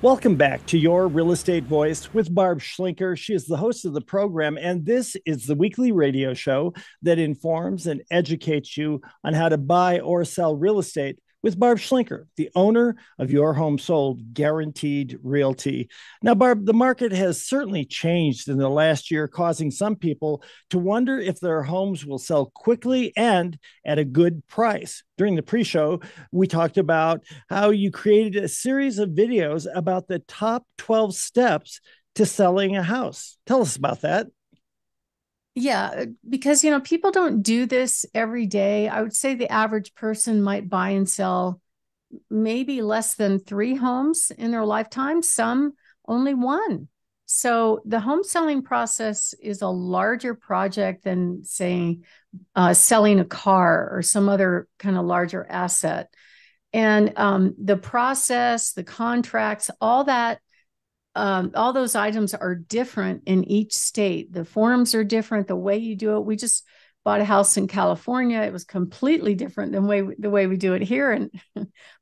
Welcome back to Your Real Estate Voice with Barb Schlinker. She is the host of the program, and this is the weekly radio show that informs and educates you on how to buy or sell real estate with Barb Schlinker, the owner of Your Home Sold Guaranteed Realty. Now, Barb, the market has certainly changed in the last year, causing some people to wonder if their homes will sell quickly and at a good price. During the pre-show, we talked about how you created a series of videos about the top 12 steps to selling a house. Tell us about that. Yeah, because people don't do this every day. I would say the average person might buy and sell maybe less than 3 homes in their lifetime, some only one. So the home selling process is a larger project than, say, selling a car or some other kind of larger asset. And the process, the contracts, all those items are different in each state. The forms are different. The way you do it. We just bought a house in California. It was completely different than the way we do it here. And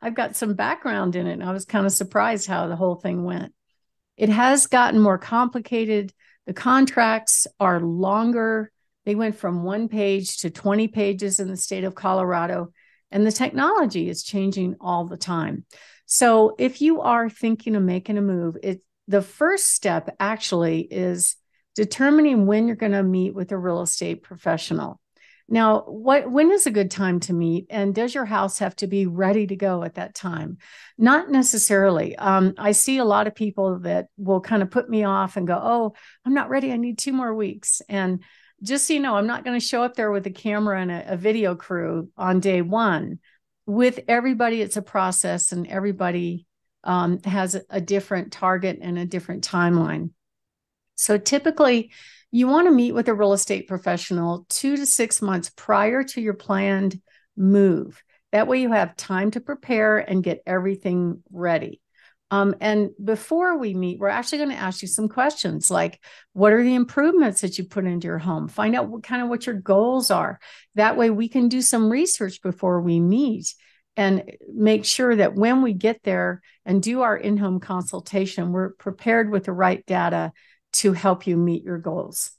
I've got some background in it. And I was kind of surprised how the whole thing went. It has gotten more complicated. The contracts are longer. They went from 1 page to 20 pages in the state of Colorado. And the technology is changing all the time. So if you are thinking of making a move, the first step actually is determining when you're going to meet with a real estate professional. Now, when is a good time to meet? And does your house have to be ready to go at that time? Not necessarily. I see a lot of people that will kind of put me off and go, oh, I'm not ready. I need 2 more weeks. And just so you know, I'm not going to show up there with a camera and a video crew on day one. With everybody, it's a process, and everybody has a different target and a different timeline. So typically, you want to meet with a real estate professional 2 to 6 months prior to your planned move. That way you have time to prepare and get everything ready. And before we meet, we're actually going to ask you some questions like, what are the improvements that you put into your home? Find out what your goals are. That way we can do some research before we meet and make sure that when we get there and do our in-home consultation, we're prepared with the right data to help you meet your goals.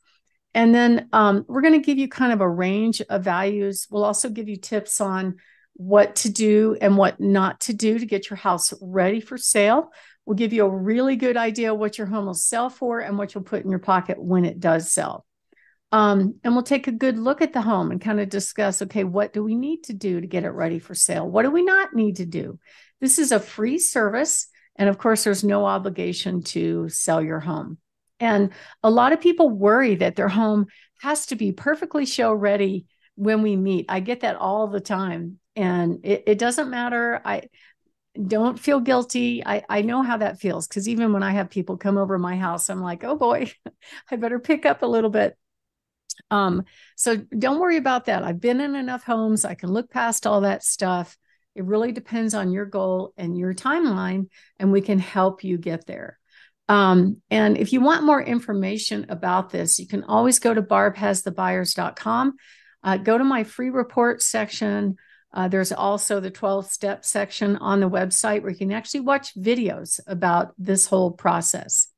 And then we're going to give you kind of a range of values. We'll also give you tips on what to do and what not to do to get your house ready for sale. We'll give you a really good idea what your home will sell for and what you'll put in your pocket when it does sell. And we'll take a good look at the home and kind of discuss, okay, what do we need to do to get it ready for sale? What do we not need to do? This is a free service. And of course, there's no obligation to sell your home. And a lot of people worry that their home has to be perfectly show ready when we meet. I get that all the time. And it doesn't matter. I don't feel guilty. I know how that feels, because even when I have people come over my house, I'm like, oh boy, I better pick up a little bit. So don't worry about that. I've been in enough homes. I can look past all that stuff. It really depends on your goal and your timeline, and we can help you get there. And if you want more information about this, you can always go to barbhasthebuyers.com. Go to my free report section. There's also the 12-step section on the website where you can actually watch videos about this whole process.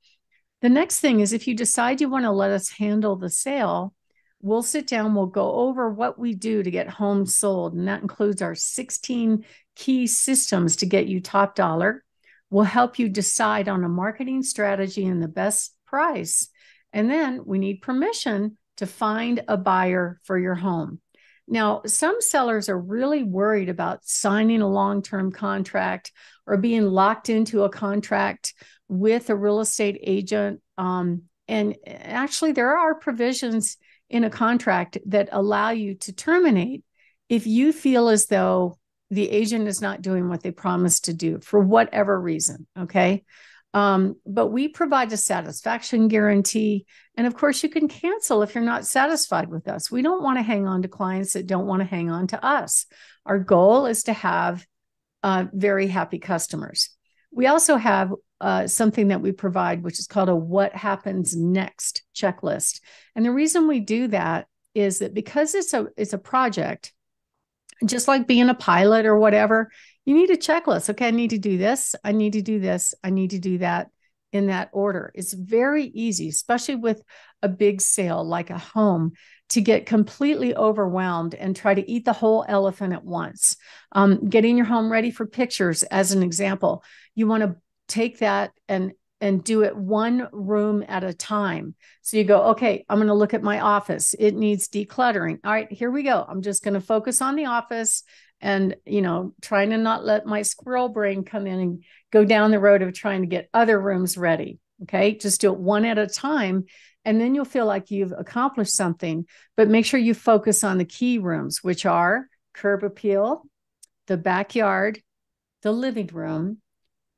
The next thing is, if you decide you want to let us handle the sale, we'll sit down, we'll go over what we do to get homes sold. And that includes our 16 key systems to get you top dollar. We'll help you decide on a marketing strategy and the best price. And then we need permission to find a buyer for your home. Now, some sellers are really worried about signing a long-term contract or being locked into a contract with a real estate agent. And actually, there are provisions in a contract that allow you to terminate if you feel as though the agent is not doing what they promised to do for whatever reason, okay? But we provide a satisfaction guarantee. And of course, you can cancel if you're not satisfied with us. We don't want to hang on to clients that don't want to hang on to us. Our goal is to have very happy customers. We also have something that we provide, which is called a what happens next checklist. And the reason we do that is that because it's a project, just like being a pilot or whatever, You need a checklist. Okay, I need to do this. I need to do this. I need to do that in that order. It's very easy, especially with a big sale like a home, to get completely overwhelmed and try to eat the whole elephant at once. Getting your home ready for pictures, as an example, you want to take that and do it one room at a time. So you go, okay, I'm going to look at my office. It needs decluttering. All right, here we go. I'm just going to focus on the office and, trying to not let my squirrel brain come in and go down the road of trying to get other rooms ready. Okay, just do it one at a time. And then you'll feel like you've accomplished something, but make sure you focus on the key rooms, which are curb appeal, the backyard, the living room,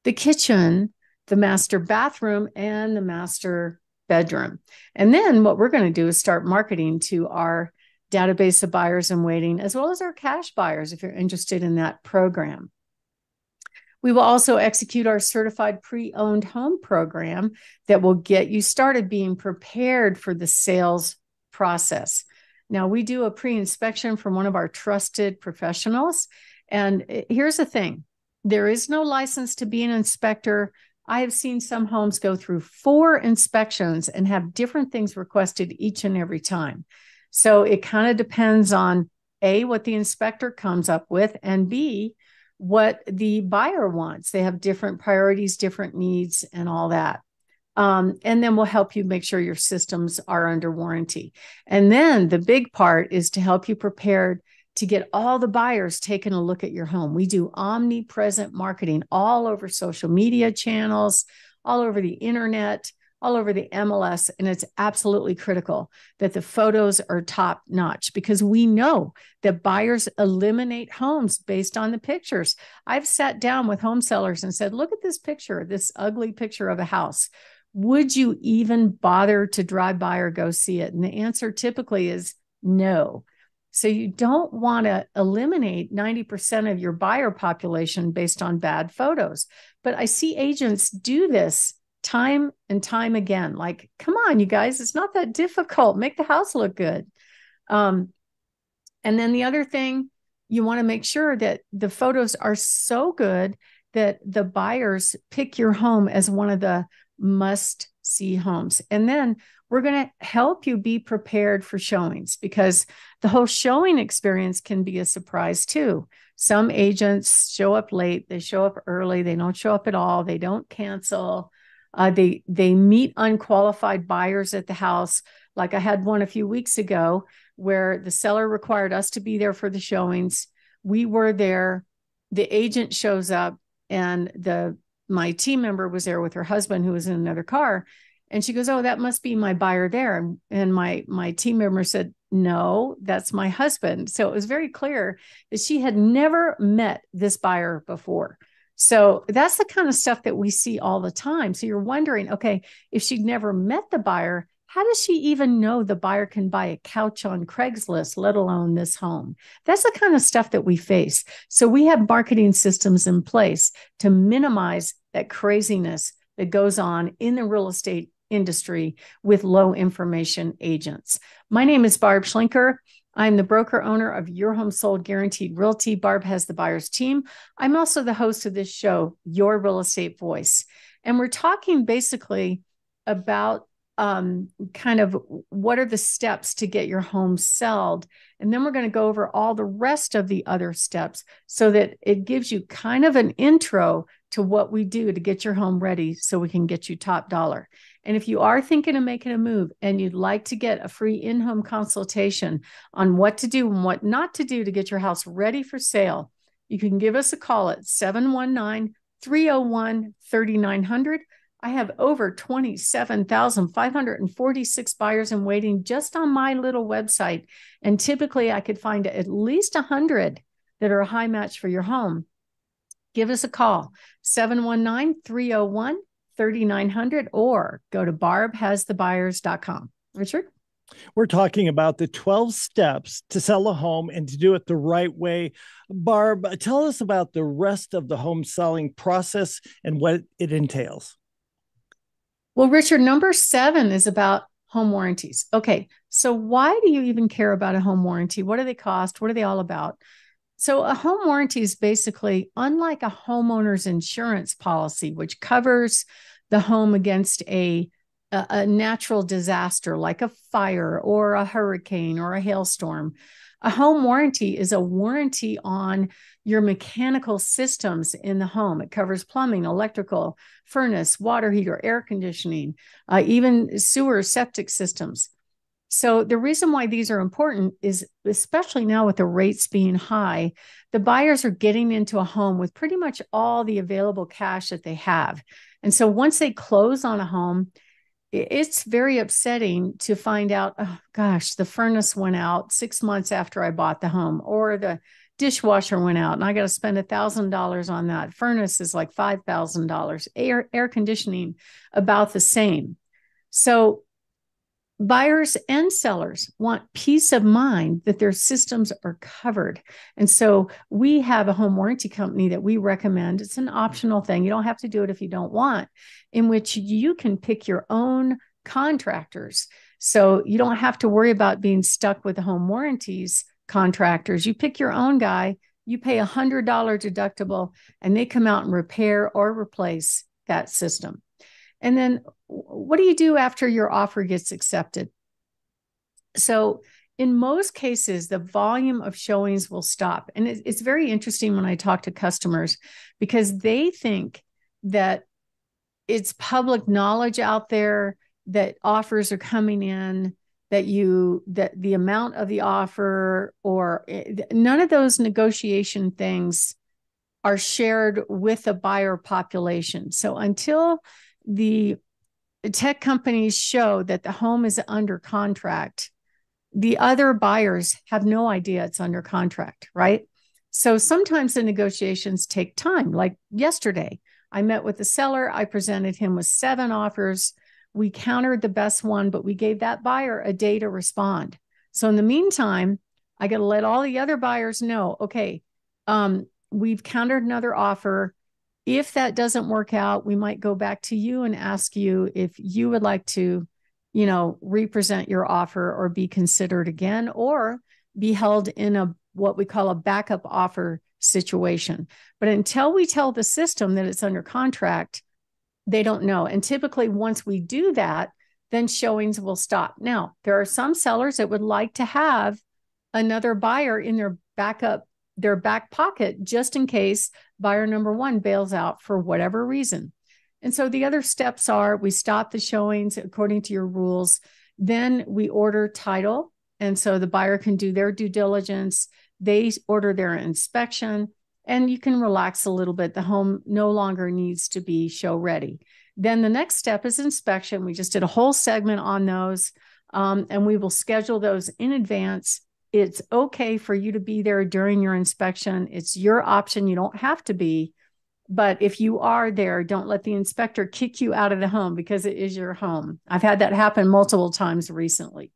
the kitchen, the master bathroom, and the master bedroom. And then what we're going to do is start marketing to our database of buyers in waiting, as well as our cash buyers, if you're interested in that program. We will also execute our certified pre-owned home program that will get you started being prepared for the sales process. Now, we do a pre-inspection from one of our trusted professionals. And here's the thing. There is no license to be an inspector. I have seen some homes go through 4 inspections and have different things requested each and every time. So it kind of depends on A, what the inspector comes up with, and B, what the buyer wants. They have different priorities, different needs, and all that. And then we'll help you make sure your systems are under warranty. And then the big part is to help you prepared to get all the buyers taking a look at your home. We do omnipresent marketing all over social media channels, all over the internet, all over the MLS. And it's absolutely critical that the photos are top notch, because we know that buyers eliminate homes based on the pictures. I've sat down with home sellers and said, look at this picture, this ugly picture of a house. Would you even bother to drive by or go see it? And the answer typically is no. So you don't want to eliminate 90% of your buyer population based on bad photos. But I see agents do this time and time again. Like, come on, you guys, it's not that difficult. Make the house look good. And then the other thing, you want to make sure that the photos are so good that the buyers pick your home as one of the must-see homes. And then we're going to help you be prepared for showings, because the whole showing experience can be a surprise too. Some agents show up late, they show up early, they don't show up at all, they don't cancel. They meet unqualified buyers at the house. Like I had one a few weeks ago where the seller required us to be there for the showings. We were there. The agent shows up, and my team member was there with her husband, who was in another car. And she goes, oh, that must be my buyer there. And my team member said, no, that's my husband. So it was very clear that she had never met this buyer before. So that's the kind of stuff that we see all the time. So you're wondering, okay, if she'd never met the buyer, how does she even know the buyer can buy a couch on Craigslist, let alone this home? That's the kind of stuff that we face. So we have marketing systems in place to minimize that craziness that goes on in the real estate industry with low information agents. My name is Barb Schlinker. I'm the broker owner of Your Home Sold Guaranteed Realty. Barb has the buyer's team. I'm also the host of this show, Your Real Estate Voice. And we're talking basically about kind of what are the steps to get your home sold. And then we're going to go over all the rest of the other steps so that it gives you kind of an intro to what we do to get your home ready so we can get you top dollar. And if you are thinking of making a move and you'd like to get a free in-home consultation on what to do and what not to do to get your house ready for sale, you can give us a call at 719-301-3900. I have over 27,546 buyers in waiting just on my little website. And typically I could find at least 100 that are a high match for your home. Give us a call, 719-301-3900, or go to barbhasthebuyers.com. Richard? We're talking about the 12 steps to sell a home and to do it the right way. Barb, tell us about the rest of the home selling process and what it entails. Well, Richard, number 7 is about home warranties. Okay, so why do you even care about a home warranty? What do they cost? What are they all about? So a home warranty is basically unlike a homeowner's insurance policy, which covers the home against a natural disaster like a fire or a hurricane or a hailstorm. A home warranty is a warranty on your mechanical systems in the home. It covers plumbing, electrical, furnace, water heater, air conditioning, even sewer, septic systems. So the reason why these are important is, especially now with the rates being high, the buyers are getting into a home with pretty much all the available cash that they have. And so once they close on a home, it's very upsetting to find out, oh gosh, the furnace went out 6 months after I bought the home, or the dishwasher went out and I got to spend $1,000 on that. Furnace is like $5,000. Air conditioning, about the same. So buyers and sellers want peace of mind that their systems are covered. And so we have a home warranty company that we recommend. It's an optional thing. You don't have to do it if you don't want, in which you can pick your own contractors. So you don't have to worry about being stuck with the home warranties contractors. You pick your own guy, you pay $100 deductible, and they come out and repair or replace that system. And then what do you do after your offer gets accepted? So in most cases, the volume of showings will stop. And it's very interesting when I talk to customers, because they think that it's public knowledge out there that offers are coming in, that the amount of the offer, or none of those negotiation things are shared with the buyer population. So until the tech companies show that the home is under contract, the other buyers have no idea it's under contract, right? So sometimes the negotiations take time. Like yesterday, I met with the seller. I presented him with 7 offers. We countered the best one, but we gave that buyer a day to respond. So in the meantime, I got to let all the other buyers know, okay, we've countered another offer. If that doesn't work out, we might go back to you and ask you if you would like to, represent your offer or be considered again, or be held in what we call a backup offer situation. But until we tell the system that it's under contract, they don't know. And typically once we do that, then showings will stop. Now, there are some sellers that would like to have another buyer in their back pocket, just in case buyer number 1 bails out for whatever reason. And so the other steps are, we stop the showings according to your rules. Then we order title. And so the buyer can do their due diligence. They order their inspection, and you can relax a little bit. The home no longer needs to be show ready. Then the next step is inspection. We just did a whole segment on those, and we will schedule those in advance. It's okay for you to be there during your inspection. It's your option. You don't have to be. But if you are there, don't let the inspector kick you out of the home, because it is your home. I've had that happen multiple times recently.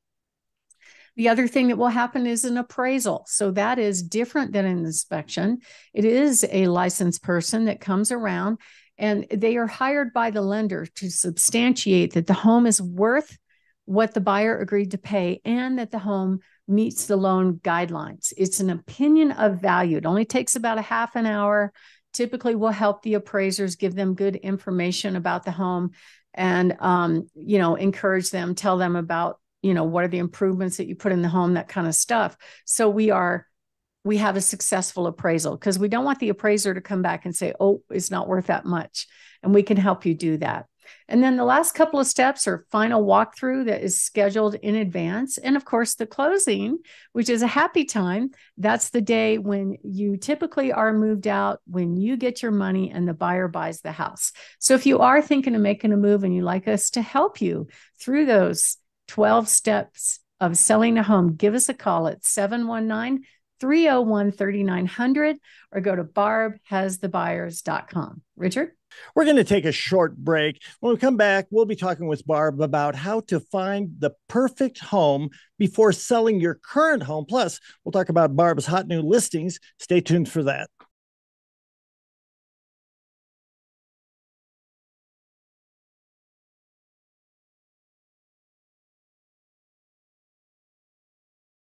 The other thing that will happen is an appraisal. So that is different than an inspection. It is a licensed person that comes around, and they are hired by the lender to substantiate that the home is worth what the buyer agreed to pay, and that the home meets the loan guidelines. It's an opinion of value. It only takes about a half an hour. Typically, we'll help the appraisers, give them good information about the home, and encourage them, tell them about what are the improvements that you put in the home, that kind of stuff. So we have a successful appraisal, because we don't want the appraiser to come back and say, oh, it's not worth that much. And we can help you do that. And then the last couple of steps are final walkthrough that is scheduled in advance. And of course, the closing, which is a happy time. That's the day when you typically are moved out, when you get your money and the buyer buys the house. So if you are thinking of making a move and you'd like us to help you through those 12 steps of selling a home, give us a call at 719-301-3900 or go to barbhasthebuyers.com. Richard? We're going to take a short break. When we come back, we'll be talking with Barb about how to find the perfect home before selling your current home. Plus, we'll talk about Barb's hot new listings. Stay tuned for that.